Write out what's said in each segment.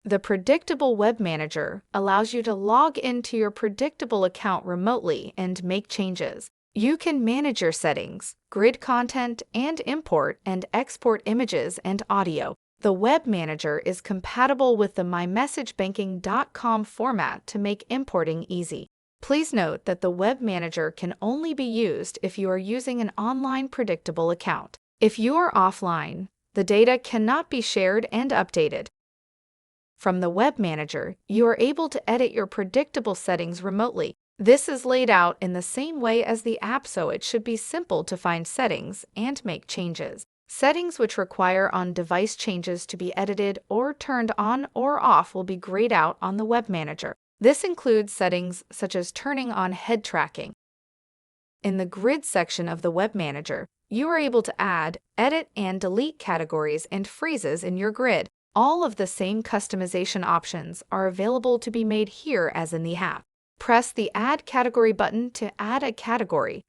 The Predictable Web Manager allows you to log into your Predictable account remotely and make changes. You can manage your settings, grid content, and import and export images and audio. The Web Manager is compatible with the MyMessageBanking.com format to make importing easy. Please note that the Web Manager can only be used if you are using an online Predictable account. If you are offline, the data cannot be shared and updated. From the Web Manager, you are able to edit your Predictable settings remotely. This is laid out in the same way as the app, so it should be simple to find settings and make changes. Settings which require on-device changes to be edited or turned on or off will be grayed out on the Web Manager. This includes settings such as turning on head tracking. In the Grid section of the Web Manager, you are able to add, edit, and delete categories and phrases in your grid. All of the same customization options are available to be made here as in the app. Press the Add Category button to add a category.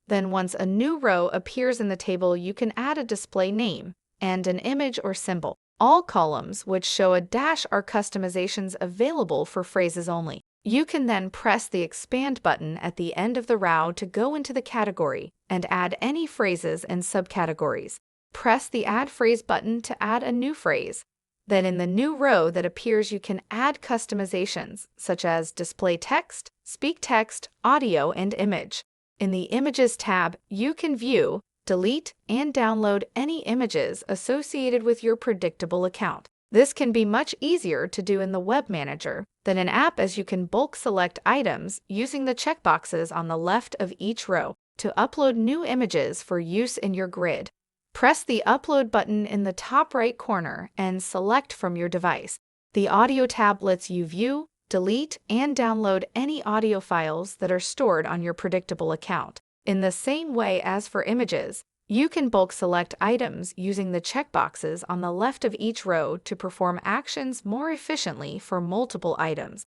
Then once a new row appears in the table, you can add a display name and an image or symbol. All columns which show a dash are customizations available for phrases only. You can then press the Expand button at the end of the row to go into the category and add any phrases and subcategories. Press the Add Phrase button to add a new phrase. Then in the new row that appears, you can add customizations such as display text, speak text, audio, and image. In the Images tab, you can view, delete, and download any images associated with your Predictable account. This can be much easier to do in the Web Manager than an app, as you can bulk select items using the checkboxes on the left of each row to upload new images for use in your grid. Press the Upload button in the top right corner and select from your device. The Audio tab lets you view, delete, and download any audio files that are stored on your Predictable account. In the same way as for images, you can bulk select items using the checkboxes on the left of each row to perform actions more efficiently for multiple items.